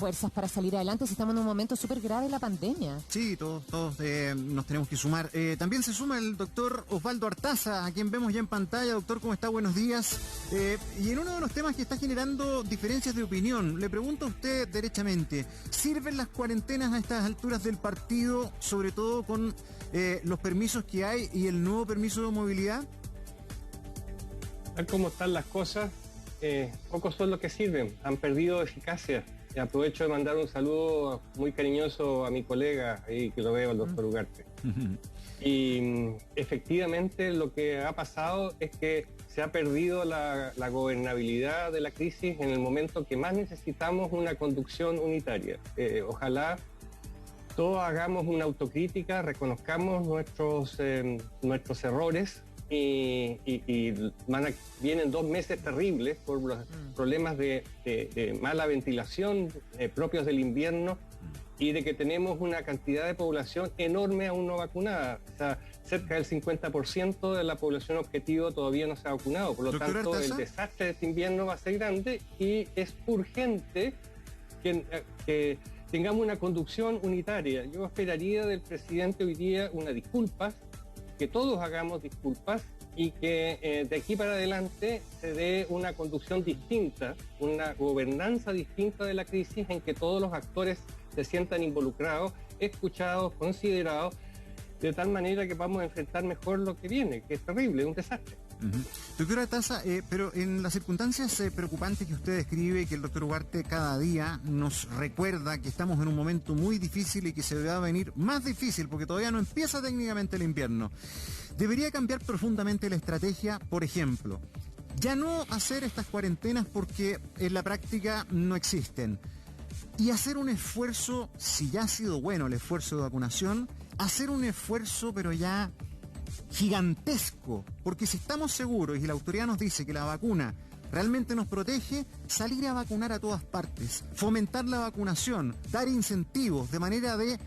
fuerzas para salir adelante si estamos en un momento súper grave de la pandemia. Sí, todos nos tenemos que sumar. También se suma el doctor Osvaldo Artaza, a quien vemos ya en pantalla. Doctor, ¿cómo está? Buenos días. Y en uno de los temas que está generando diferencias de opinión, le pregunto a usted derechamente, ¿sirven las cuarentenas a estas alturas del partido, sobre todo con los permisos que hay y el nuevo permiso de movilidad? Tal como están las cosas, pocos son los que sirven, han perdido eficacia. Y aprovecho de mandar un saludo muy cariñoso a mi colega, ahí que lo veo, el doctor Ugarte. Y efectivamente lo que ha pasado es que se ha perdido la gobernabilidad de la crisis en el momento que más necesitamos una conducción unitaria. Ojalá todos hagamos una autocrítica, reconozcamos nuestros errores. Vienen 2 meses terribles por los problemas de mala ventilación propios del invierno y de que tenemos una cantidad de población enorme aún no vacunada. O sea, cerca del 50% de la población objetivo todavía no se ha vacunado. Por lo tanto, el desastre de este invierno va a ser grande y es urgente que tengamos una conducción unitaria. Yo esperaría del presidente hoy día una disculpa, que todos hagamos disculpas y que de aquí para adelante se dé una conducción distinta, una gobernanza distinta de la crisis en que todos los actores se sientan involucrados, escuchados, considerados, de tal manera que vamos a enfrentar mejor lo que viene, que es terrible, es un desastre. Doctora Artaza, pero en las circunstancias preocupantes que usted describe, que el doctor Ugarte cada día nos recuerda que estamos en un momento muy difícil y que se va a venir más difícil porque todavía no empieza técnicamente el invierno, debería cambiar profundamente la estrategia, por ejemplo, ya no hacer estas cuarentenas porque en la práctica no existen, y hacer un esfuerzo, si ya ha sido bueno el esfuerzo de vacunación, hacer un esfuerzo pero ya gigantesco, porque si estamos seguros y la autoridad nos dice que la vacuna realmente nos protege, salir a vacunar a todas partes, fomentar la vacunación, dar incentivos de manera de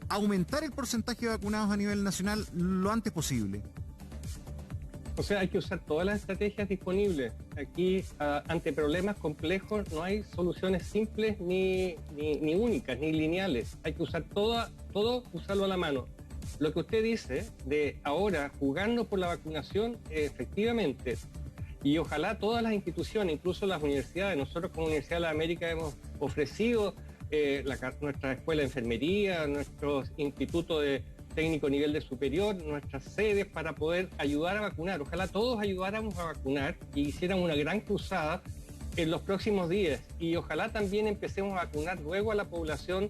aumentar el porcentaje de vacunados a nivel nacional lo antes posible. O sea, hay que usar todas las estrategias disponibles. Aquí, ante problemas complejos, no hay soluciones simples ni únicas, ni lineales. Hay que usar todo usarlo a la mano. Lo que usted dice de ahora jugarnos por la vacunación, efectivamente, y ojalá todas las instituciones, incluso las universidades, nosotros como Universidad de la América hemos ofrecido nuestra escuela de enfermería, nuestros institutos de técnico nivel de superior, nuestras sedes para poder ayudar a vacunar. Ojalá todos ayudáramos a vacunar y hiciéramos una gran cruzada en los próximos días. Y ojalá también empecemos a vacunar luego a la población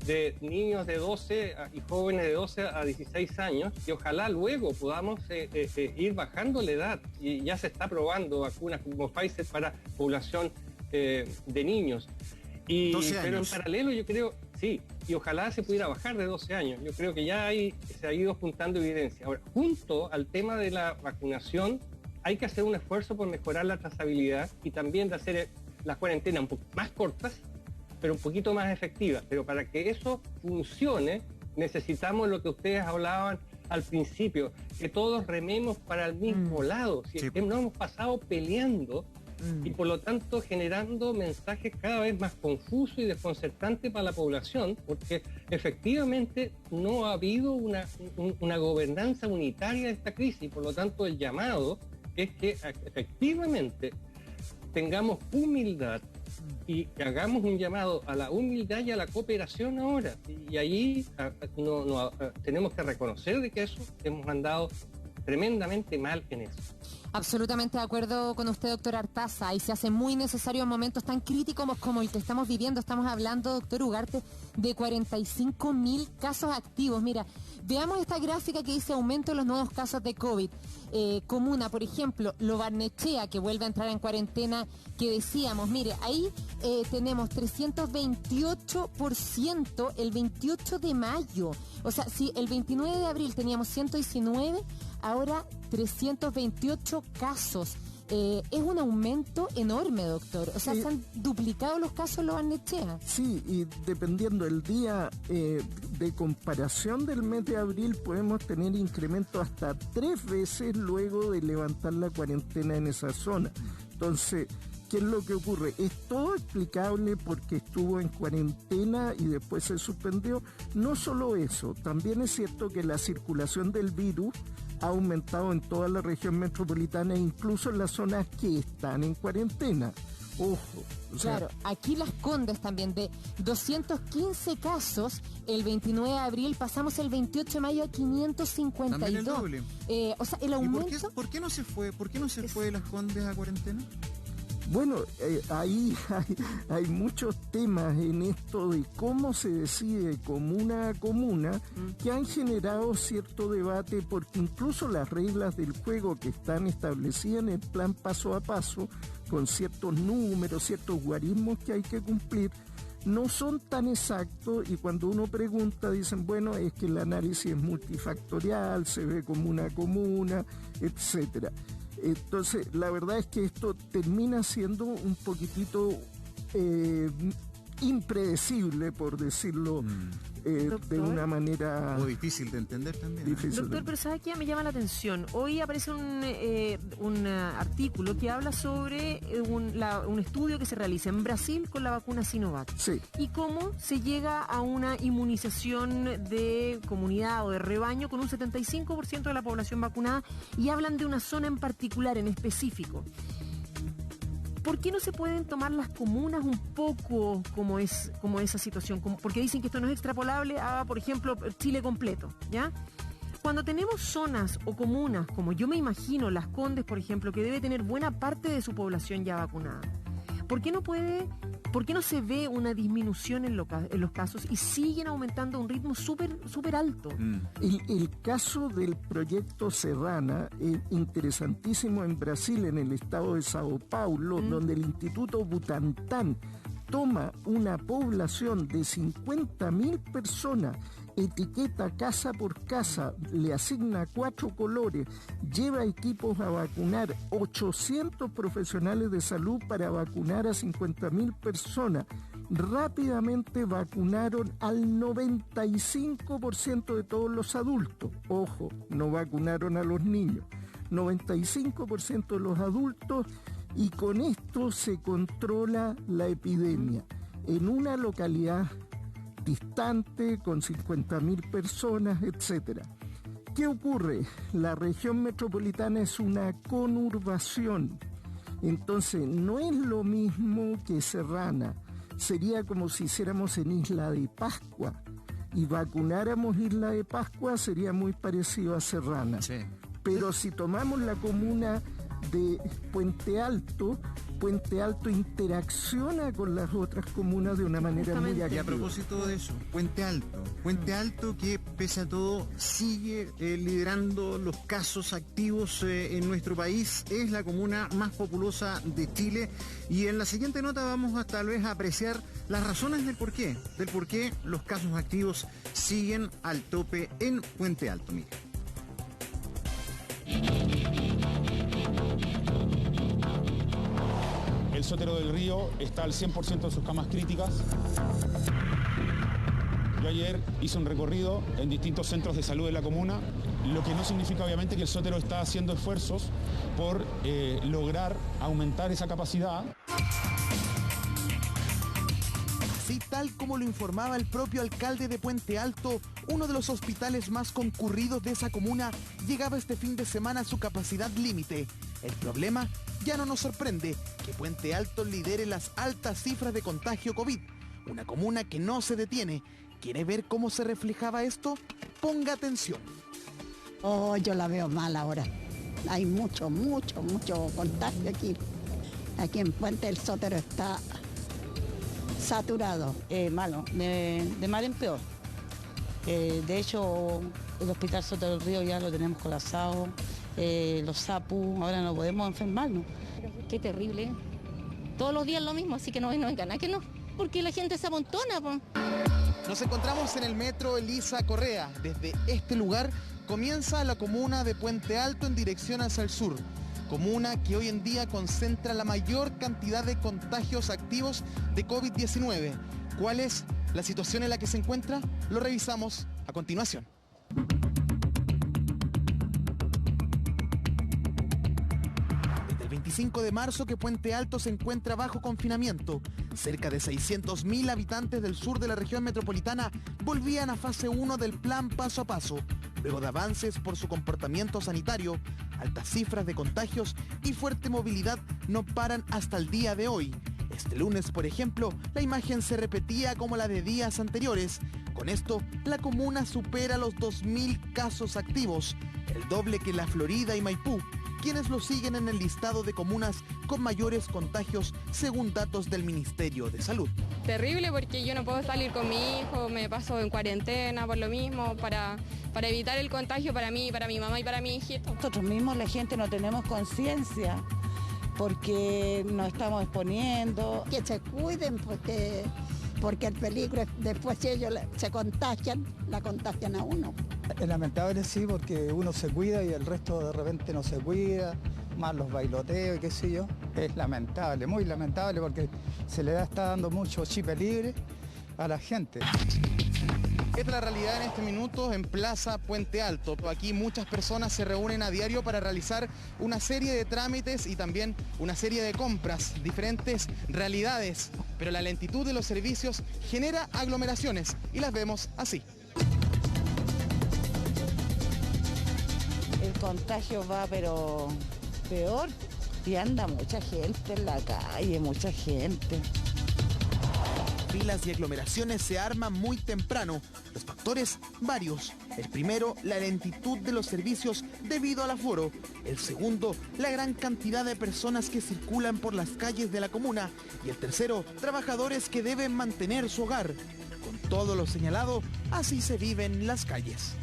de niños de 12 y jóvenes de 12 a 16 años, y ojalá luego podamos ir bajando la edad. Y ya se está probando vacunas como Pfizer para población de niños. Pero en paralelo yo creo, sí, y ojalá se pudiera bajar de 12 años. Yo creo que ya se ha ido juntando evidencia. Ahora, junto al tema de la vacunación, hay que hacer un esfuerzo por mejorar la trazabilidad y también de hacer las cuarentenas un poco más cortas, pero un poquito más efectiva. Pero para que eso funcione, necesitamos lo que ustedes hablaban al principio, que todos rememos para el mismo lado. Si no hemos pasado peleando y por lo tanto generando mensajes cada vez más confusos y desconcertantes para la población, porque efectivamente no ha habido una gobernanza unitaria de esta crisis. Por lo tanto, el llamado es que efectivamente tengamos humildad y hagamos un llamado a la humildad y a la cooperación ahora. Y ahí tenemos que reconocer de que eso hemos andado tremendamente mal en eso. Absolutamente de acuerdo con usted, doctor Artaza, y se hace muy necesario en momentos tan críticos como el que estamos viviendo. Estamos hablando, doctor Ugarte, de 45.000 casos activos. Mira, veamos esta gráfica que dice aumento de los nuevos casos de COVID. Comuna, por ejemplo, Lo Barnechea, que vuelve a entrar en cuarentena, que decíamos, mire, ahí tenemos 328% el 28 de mayo. O sea, si el 29 de abril teníamos 119, ahora 328 casos. Es un aumento enorme, doctor. O sea, sí, se han duplicado los casos en Lo Barnechea. Sí, y dependiendo del día de comparación del mes de abril, podemos tener incremento hasta 3 veces luego de levantar la cuarentena en esa zona. Entonces, ¿qué es lo que ocurre? ¿Es todo explicable porque estuvo en cuarentena y después se suspendió? No solo eso, también es cierto que la circulación del virus ha aumentado en toda la región metropolitana e incluso en las zonas que están en cuarentena. Ojo. Claro, aquí Las Condes también, de 215 casos, el 29 de abril pasamos el 28 de mayo a 552. También el doble. O sea, el aumento... ¿Por qué no se fue? ¿Por qué no se fue Las Condes a cuarentena? Bueno, ahí hay muchos temas en esto de cómo se decide comuna a comuna que han generado cierto debate, porque incluso las reglas del juego que están establecidas en el plan paso a paso, con ciertos números, ciertos guarismos que hay que cumplir, no son tan exactos, y cuando uno pregunta dicen, bueno, es que el análisis es multifactorial, se ve comuna a comuna, etcétera. Entonces, la verdad es que esto termina siendo un poquitito impredecible, por decirlo de una manera... O difícil de entender también. Doctor, pero ¿sabe qué? Me llama la atención. Hoy aparece un artículo que habla sobre un estudio que se realiza en Brasil con la vacuna Sinovac. Sí. Y cómo se llega a una inmunización de comunidad o de rebaño con un 75% de la población vacunada, y hablan de una zona en particular, en específico. ¿Por qué no se pueden tomar las comunas un poco como esa situación? Porque dicen que esto no es extrapolable a, por ejemplo, Chile completo, ¿ya? Cuando tenemos zonas o comunas, como yo me imagino Las Condes, por ejemplo, que debe tener buena parte de su población ya vacunada, ¿por qué no se ve una disminución en los casos y siguen aumentando a un ritmo súper alto? El caso del proyecto Serrana es interesantísimo en Brasil, en el estado de Sao Paulo, donde el Instituto Butantan toma una población de 50.000 personas, etiqueta casa por casa, le asigna 4 colores, lleva equipos a vacunar, 800 profesionales de salud para vacunar a 50.000 personas. Rápidamente vacunaron al 95% de todos los adultos. Ojo, no vacunaron a los niños. 95% de los adultos, y con esto se controla la epidemia. En una localidad distante, con 50.000 personas, etcétera. ¿Qué ocurre? La región metropolitana es una conurbación. Entonces, no es lo mismo que Serrana. Sería como si hiciéramos en Isla de Pascua y vacunáramos Isla de Pascua, sería muy parecido a Serrana. Sí. Pero si tomamos la comuna de Puente Alto interacciona con las otras comunas de una manera muy activa. Y a propósito de eso, Puente Alto que pese a todo sigue liderando los casos activos en nuestro país, es la comuna más populosa de Chile, y en la siguiente nota vamos a tal vez a apreciar las razones del por qué los casos activos siguen al tope en Puente Alto. Mira. El Sotero del Río está al 100% de sus camas críticas. Yo ayer hice un recorrido en distintos centros de salud de la comuna, lo que no significa obviamente que el Sotero está haciendo esfuerzos por lograr aumentar esa capacidad. Así tal como lo informaba el propio alcalde de Puente Alto, uno de los hospitales más concurridos de esa comuna llegaba este fin de semana a su capacidad límite. El problema ya no nos sorprende que Puente Alto lidere las altas cifras de contagio COVID. Una comuna que no se detiene. ¿Quiere ver cómo se reflejaba esto? Ponga atención. Oh, yo la veo mal ahora. Hay mucho contagio aquí. Aquí en Puente el Sotero está saturado. Malo, de mal en peor. De hecho, el Hospital Sotero del Río ya lo tenemos colapsado. Los SAPU, ahora no podemos enfermarnos. Qué terrible. Todos los días lo mismo, así que no vengan, ¿a que no? Porque la gente se amontona, po. Nos encontramos en el metro Elisa Correa. Desde este lugar comienza la comuna de Puente Alto en dirección hacia el sur. Comuna que hoy en día concentra la mayor cantidad de contagios activos de COVID-19. ¿Cuál es la situación en la que se encuentra? Lo revisamos a continuación. 25 de marzo que Puente Alto se encuentra bajo confinamiento. Cerca de 600.000 habitantes del sur de la región metropolitana volvían a fase 1 del plan paso a paso, luego de avances por su comportamiento sanitario. Altas cifras de contagios y fuerte movilidad no paran hasta el día de hoy. Este lunes, por ejemplo, la imagen se repetía como la de días anteriores. Con esto, la comuna supera los 2.000 casos activos, el doble que La Florida y Maipú, quienes lo siguen en el listado de comunas con mayores contagios según datos del Ministerio de Salud. Terrible porque yo no puedo salir con mi hijo, me paso en cuarentena por lo mismo, para evitar el contagio para mí, para mi mamá y para mi hijito. Nosotros mismos, la gente, no tenemos conciencia porque nos estamos exponiendo. Que se cuiden porque el peligro es después si ellos se contagian, la contagian a uno. Es lamentable, sí, porque uno se cuida y el resto de repente no se cuida, más los bailoteos y qué sé yo. Es lamentable, muy lamentable, porque se le está dando mucho chip libre a la gente. Esta es la realidad en este minuto en Plaza Puente Alto. Aquí muchas personas se reúnen a diario para realizar una serie de trámites y también una serie de compras, diferentes realidades. Pero la lentitud de los servicios genera aglomeraciones y las vemos así. El contagio va pero peor y anda mucha gente en la calle, mucha gente. Filas y aglomeraciones se arman muy temprano. Los factores, varios. El primero, la lentitud de los servicios debido al aforo. El segundo, la gran cantidad de personas que circulan por las calles de la comuna. Y el tercero, trabajadores que deben mantener su hogar. Con todo lo señalado, así se viven las calles.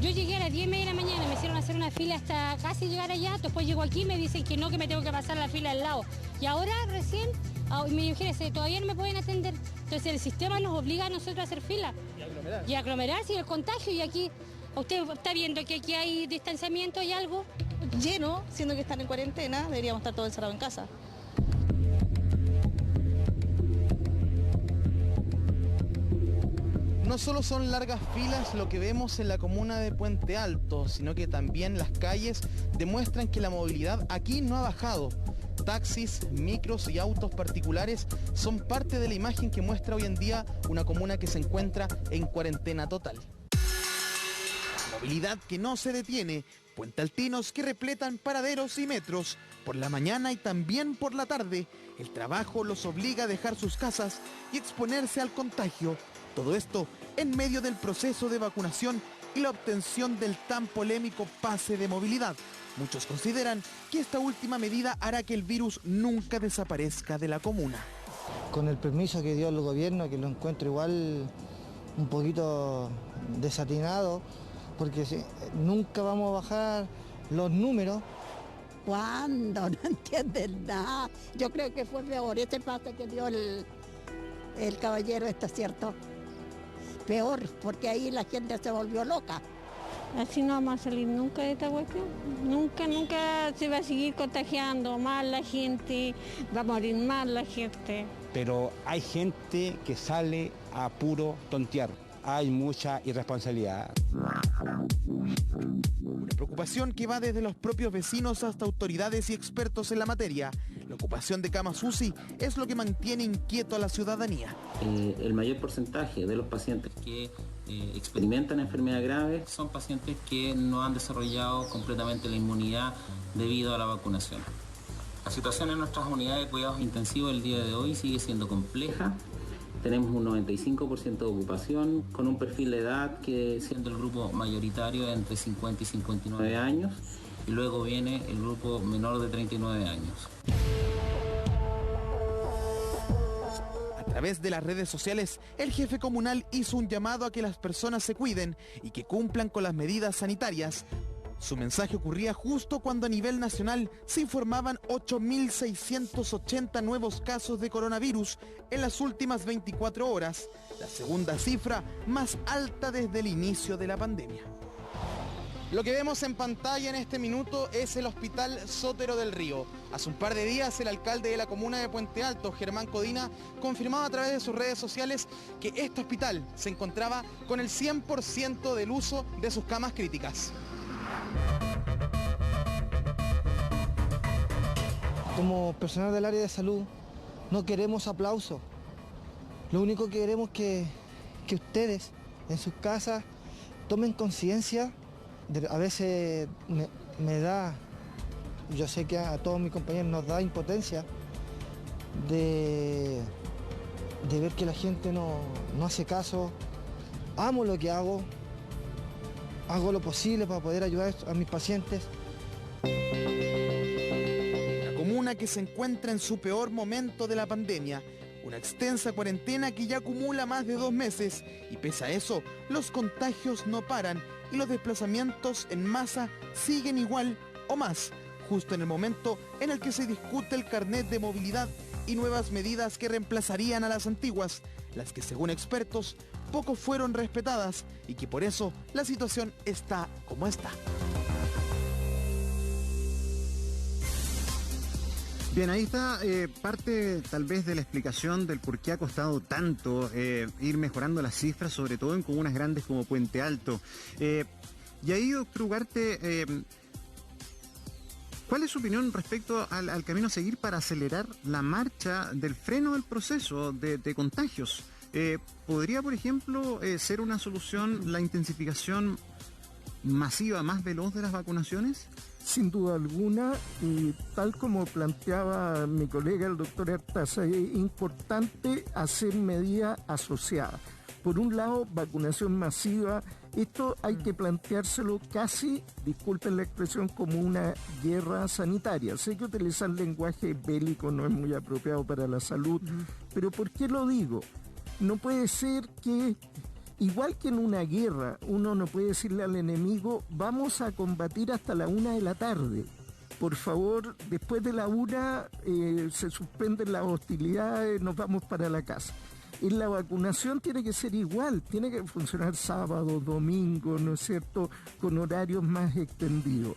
Yo llegué a las 10:30 de la mañana, me hicieron hacer una fila hasta casi llegar allá, después llego aquí y me dicen que no, que me tengo que pasar a la fila al lado. Y ahora recién me dijeron, todavía no me pueden atender. Entonces el sistema nos obliga a nosotros a hacer fila. Y aglomerarse y el contagio. Y aquí, usted está viendo que aquí hay distanciamiento y algo. Lleno, siendo que están en cuarentena, deberíamos estar todos encerrados en casa. No solo son largas filas lo que vemos en la comuna de Puente Alto, sino que también las calles demuestran que la movilidad aquí no ha bajado. Taxis, micros y autos particulares son parte de la imagen que muestra hoy en día una comuna que se encuentra en cuarentena total. Movilidad que no se detiene, puentealtinos que repletan paraderos y metros. Por la mañana y también por la tarde, el trabajo los obliga a dejar sus casas y exponerse al contagio. Todo esto en medio del proceso de vacunación y la obtención del tan polémico pase de movilidad. Muchos consideran que esta última medida hará que el virus nunca desaparezca de la comuna. Con el permiso que dio el gobierno, que lo encuentro igual un poquito desatinado, porque nunca vamos a bajar los números. ¿Cuándo? No entienden nada. Yo creo que fue peor este pase que dio el caballero, ¿está cierto? Peor, porque ahí la gente se volvió loca. Así no vamos a salir nunca de esta cuestión. Nunca se va a seguir contagiando más la gente, va a morir más la gente. Pero hay gente que sale a puro tontear. Hay mucha irresponsabilidad. Una preocupación que va desde los propios vecinos hasta autoridades y expertos en la materia. La ocupación de camas UCI es lo que mantiene inquieto a la ciudadanía. El mayor porcentaje de los pacientes que experimentan enfermedad grave son pacientes que no han desarrollado completamente la inmunidad debido a la vacunación. La situación en nuestras unidades de cuidados intensivos el día de hoy sigue siendo compleja. Tenemos un 95% de ocupación, con un perfil de edad que, siendo el grupo mayoritario, entre 50 y 59 años, y luego viene el grupo menor de 39 años. A través de las redes sociales, el jefe comunal hizo un llamado a que las personas se cuiden y que cumplan con las medidas sanitarias. Su mensaje ocurría justo cuando a nivel nacional se informaban 8.680 nuevos casos de coronavirus en las últimas 24 horas, la segunda cifra más alta desde el inicio de la pandemia. Lo que vemos en pantalla en este minuto es el Hospital Sotero del Río. Hace un par de días el alcalde de la comuna de Puente Alto, Germán Codina, confirmaba a través de sus redes sociales que este hospital se encontraba con el 100% del uso de sus camas críticas. como personal del área de salud, no queremos aplausos. Lo único que queremos es que ustedes en sus casas tomen conciencia. A veces me da, yo sé que a todos mis compañeros nos da impotencia de ver que la gente no hace caso. Amo lo que hago lo posible para poder ayudar a mis pacientes. La comuna que se encuentra en su peor momento de la pandemia, una extensa cuarentena que ya acumula más de 2 meses, y pese a eso, los contagios no paran y los desplazamientos en masa siguen igual o más, justo en el momento en el que se discute el carnet de movilidad y nuevas medidas que reemplazarían a las antiguas, las que según expertos poco fueron respetadas y que por eso la situación está como está. Bien, ahí está parte tal vez de la explicación del por qué ha costado tanto ir mejorando las cifras, sobre todo en comunas grandes como Puente Alto. Y ahí, doctor Ugarte, ¿cuál es su opinión respecto al camino a seguir para acelerar la marcha del freno del proceso de contagios? ¿Podría, por ejemplo, ser una solución la intensificación masiva, más veloz de las vacunaciones? Sin duda alguna, y tal como planteaba mi colega el doctor Artaza, es importante hacer medidas asociadas. Por un lado, vacunación masiva. Esto hay que planteárselo casi, disculpen la expresión, como una guerra sanitaria. Sé que utilizar lenguaje bélico no es muy apropiado para la salud, pero ¿por qué lo digo? No puede ser que, igual que en una guerra, uno no puede decirle al enemigo, vamos a combatir hasta la 1 de la tarde. Por favor, después de la 1 se suspenden las hostilidades, nos vamos para la casa. En la vacunación tiene que ser igual, tiene que funcionar sábado, domingo, ¿no es cierto?, con horarios más extendidos.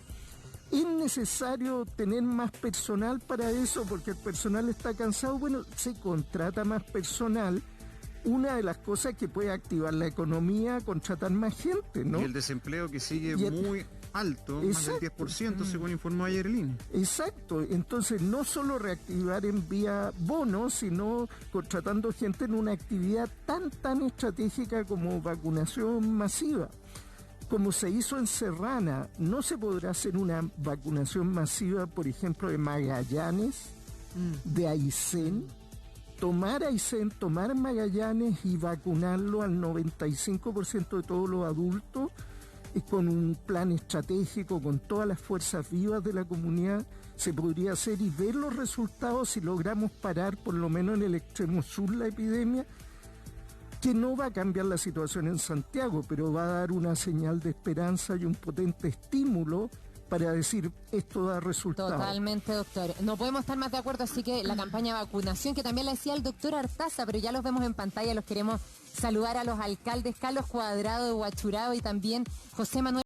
¿Es necesario tener más personal para eso? Porque el personal está cansado. Bueno, se contrata más personal. Una de las cosas que puede activar la economía, contratar más gente, ¿no? Y el desempleo que sigue muy alto, Exacto. Más del 10%, según informó ayer el INE. Exacto, entonces no solo reactivar en vía bono, sino contratando gente en una actividad tan estratégica como vacunación masiva. Como se hizo en Serrana, no se podrá hacer una vacunación masiva, por ejemplo, de Magallanes, de Aysén. Tomar Aysén, tomar Magallanes y vacunarlo al 95% de todos los adultos, con un plan estratégico, con todas las fuerzas vivas de la comunidad, se podría hacer y ver los resultados si logramos parar, por lo menos en el extremo sur, la epidemia, que no va a cambiar la situación en Santiago, pero va a dar una señal de esperanza y un potente estímulo para decir esto da resultados. Totalmente, doctor. No podemos estar más de acuerdo, así que la campaña de vacunación, que también la decía el doctor Artaza, pero ya los vemos en pantalla, los queremos saludar a los alcaldes Carlos Cuadrado de Huachurao y también José Manuel